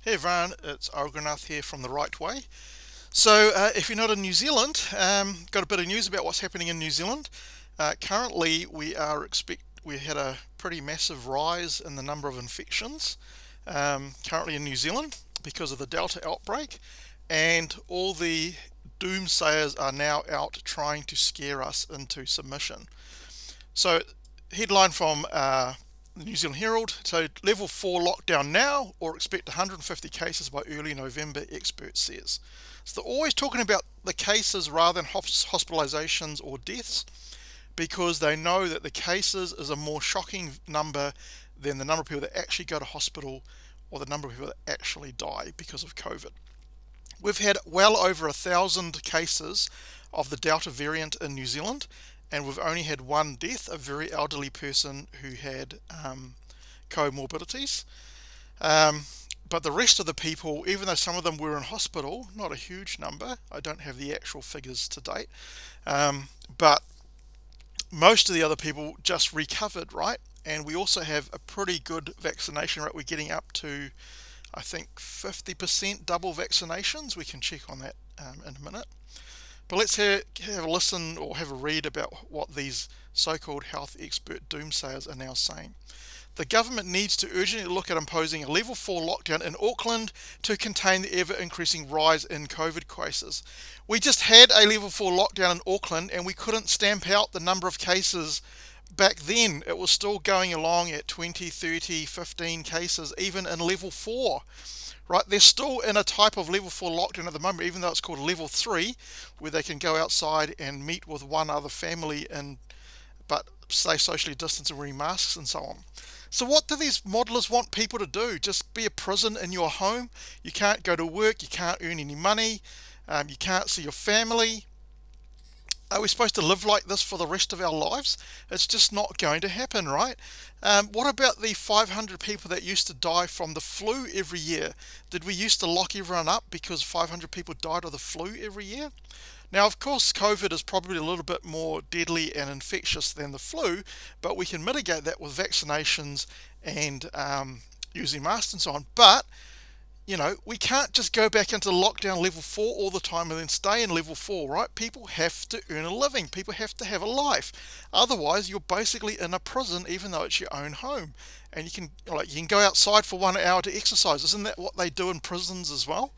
Hey everyone, it's Argonath here from The Right Way. So if you're not in New Zealand, got a bit of news about what's happening in New Zealand. Currently we had a pretty massive rise in the number of infections currently in New Zealand because of the Delta outbreak, and all the doomsayers are now out trying to scare us into submission. So headline from New Zealand Herald, so level 4 lockdown now or expect 150 cases by early November, expert says. So they're always talking about the cases rather than hospitalizations or deaths, because they know that the cases is a more shocking number than the number of people that actually go to hospital or the number of people that actually die because of COVID. We've had well over 1,000 cases of the Delta variant in New Zealand, and we've only had one death, a very elderly person who had comorbidities. But the rest of the people, even though some of them were in hospital, not a huge number, I don't have the actual figures to date, but most of the other people just recovered, right? And we also have a pretty good vaccination rate. We're getting up to, I think, 50% double vaccinations. We can check on that in a minute. But let's have a listen or have a read about what these so-called health expert doomsayers are now saying. The government needs to urgently look at imposing a level 4 lockdown in Auckland to contain the ever-increasing rise in COVID cases. We just had a level 4 lockdown in Auckland and we couldn't stamp out the number of cases back then. It was still going along at 20, 30, 15 cases, even in level 4. Right, they're still in a type of level 4 lockdown at the moment, even though it's called level 3, where they can go outside and meet with one other family but stay socially distanced and wearing masks and so on. So what do these modelers want people to do? Just be a prison in your home? You can't go to work, you can't earn any money, you can't see your family. Are we supposed to live like this for the rest of our lives? It's just not going to happen, right? What about the 500 people that used to die from the flu every year? Did we used to lock everyone up because 500 people died of the flu every year? Now, of course, COVID is probably a little bit more deadly and infectious than the flu, but we can mitigate that with vaccinations and using masks and so on. But you know, we can't just go back into lockdown level 4 all the time and then stay in level 4, right? People have to earn a living. People have to have a life. Otherwise, you're basically in a prison, even though it's your own home. And you can go outside for 1 hour to exercise. Isn't that what they do in prisons as well?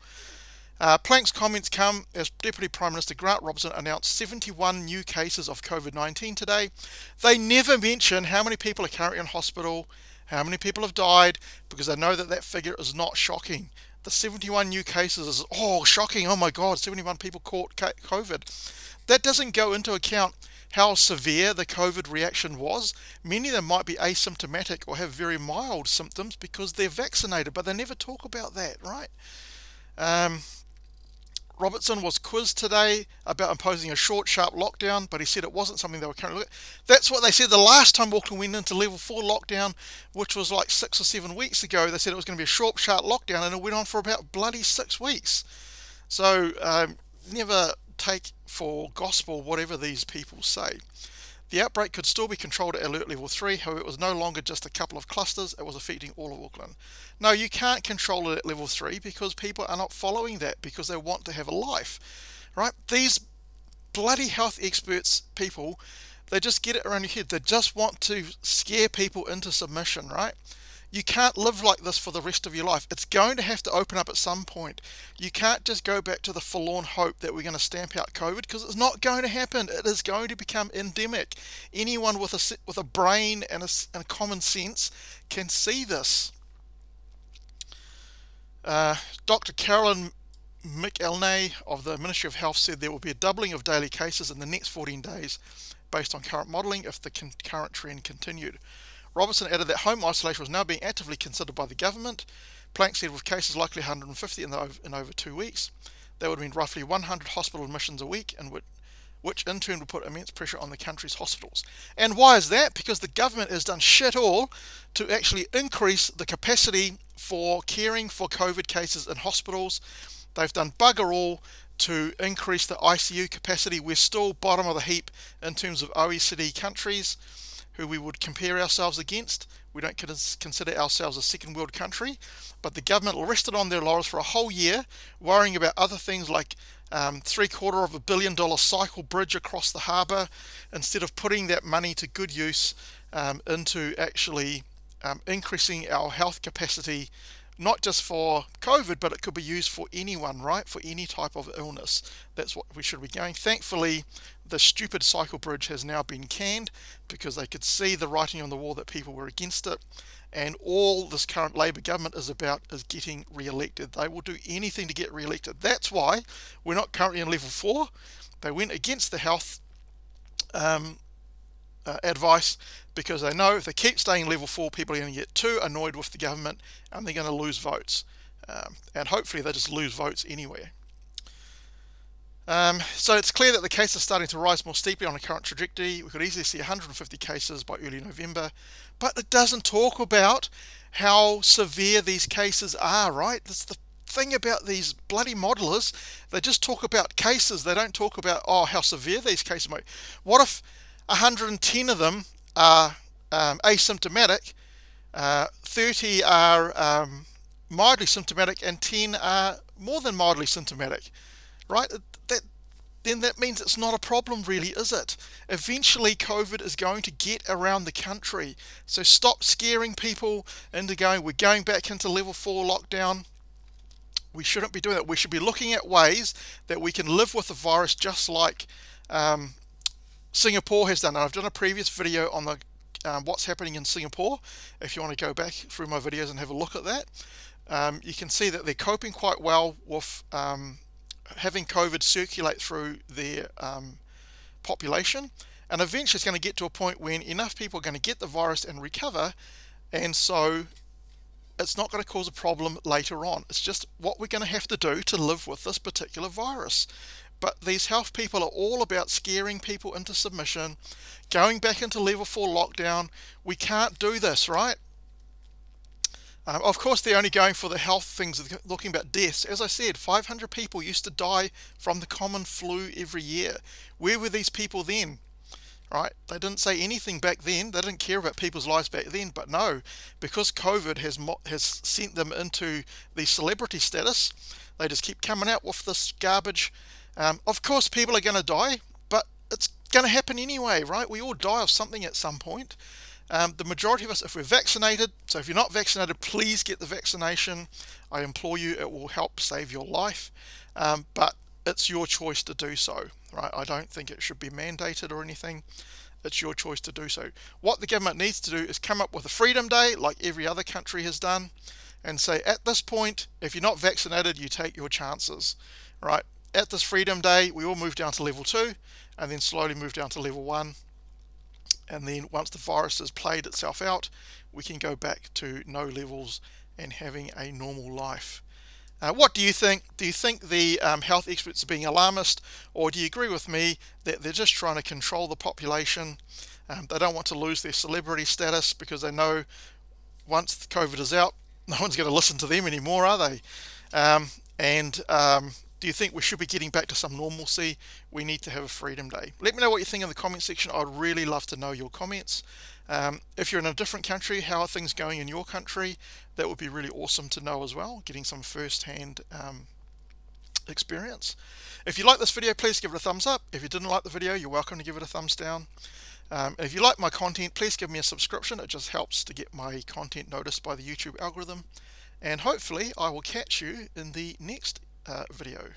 Plank's comments come as Deputy Prime Minister Grant Robertson announced 71 new cases of COVID-19 today. They never mention how many people are currently in hospital, how many people have died, because they know that that figure is not shocking. The 71 new cases is, oh, shocking, oh my God, 71 people caught COVID. That doesn't go into account how severe the COVID reaction was. Many of them might be asymptomatic or have very mild symptoms because they're vaccinated, but they never talk about that, right? Robertson was quizzed today about imposing a short, sharp lockdown, but he said it wasn't something they were currently looking at. That's what they said the last time Auckland went into level 4 lockdown, which was like 6 or 7 weeks ago. They said it was going to be a short, sharp lockdown, and it went on for about bloody 6 weeks. So never take for gospel whatever these people say. The outbreak could still be controlled at alert level 3, however it was no longer just a couple of clusters, it was affecting all of Auckland. No, you can't control it at level 3 because people are not following that because they want to have a life, right? These bloody health experts people, they just get it around your head. They just want to scare people into submission, right? You can't live like this for the rest of your life. It's going to have to open up at some point. You can't just go back to the forlorn hope that we're going to stamp out COVID, because it's not going to happen. It is going to become endemic. Anyone with a brain and a common sense can see this. Dr. Carolyn McElnay of the Ministry of Health said there will be a doubling of daily cases in the next 14 days based on current modelling if the current trend continued. Robertson added that home isolation was now being actively considered by the government. Plank said with cases likely 150 in over 2 weeks, that would mean roughly 100 hospital admissions a week, and which in turn would put immense pressure on the country's hospitals. And why is that? Because the government has done shit all to actually increase the capacity for caring for COVID cases in hospitals. They've done bugger all to increase the ICU capacity. We're still bottom of the heap in terms of OECD countries who we would compare ourselves against. We don't consider ourselves a second world country, but the government rested on their laurels for a whole year, worrying about other things like $750 million cycle bridge across the harbour, instead of putting that money to good use into actually increasing our health capacity, not just for COVID, but it could be used for anyone, right? For any type of illness. That's what we should be going. Thankfully, the stupid cycle bridge has now been canned because they could see the writing on the wall that people were against it. And all this current Labour government is about is getting re-elected. They will do anything to get re-elected. That's why we're not currently in level 4. They went against the health advice, because they know if they keep staying level 4, people are going to get too annoyed with the government and they're going to lose votes, and hopefully they just lose votes anywhere. So it's clear that the cases are starting to rise more steeply on the current trajectory. We could easily see 150 cases by early November, but it doesn't talk about how severe these cases are, right? That's the thing about these bloody modelers. They just talk about cases. They don't talk about, oh, how severe these cases might be. What if 110 of them are asymptomatic, 30 are mildly symptomatic, and 10 are more than mildly symptomatic, right? Then that means it's not a problem, really, is it? Eventually COVID is going to get around the country, so stop scaring people into going, we're going back into level 4 lockdown. We shouldn't be doing that. We should be looking at ways that we can live with the virus, just like Singapore has done. And I've done a previous video on the what's happening in Singapore. If you want to go back through my videos and have a look at that, you can see that they're coping quite well with having COVID circulate through their population, and eventually it's going to get to a point when enough people are going to get the virus and recover, and so it's not going to cause a problem later on. It's just what we're going to have to do to live with this particular virus. But these health people are all about scaring people into submission, going back into level 4 lockdown. We can't do this, right? Of course, they're only going for the health things, looking about deaths. As I said, 500 people used to die from the common flu every year. Where were these people then? Right? They didn't say anything back then. They didn't care about people's lives back then. But no, because COVID has sent them into the celebrity status, they just keep coming out with this garbage. Of course, people are going to die, but it's going to happen anyway, right? We all die of something at some point. The majority of us, if we're vaccinated, so if you're not vaccinated, please get the vaccination. I implore you, it will help save your life, but it's your choice to do so, right? I don't think it should be mandated or anything. It's your choice to do so. What the government needs to do is come up with a Freedom Day, like every other country has done, and say, at this point, if you're not vaccinated, you take your chances, right? At this Freedom Day, we all move down to level 2, and then slowly move down to level 1. And then once the virus has played itself out, we can go back to no levels and having a normal life. What do you think? Do you think the health experts are being alarmist, or do you agree with me that they're just trying to control the population? They don't want to lose their celebrity status, because they know once COVID is out, no one's going to listen to them anymore, are they? Do you think we should be getting back to some normalcy? We need to have a Freedom Day. Let me know what you think in the comment section. I'd really love to know your comments. If you're in a different country, how are things going in your country? That would be really awesome to know as well, getting some first-hand experience. If you like this video, please give it a thumbs up. If you didn't like the video, you're welcome to give it a thumbs down. If you like my content, please give me a subscription. It just helps to get my content noticed by the YouTube algorithm. And hopefully I will catch you in the next video.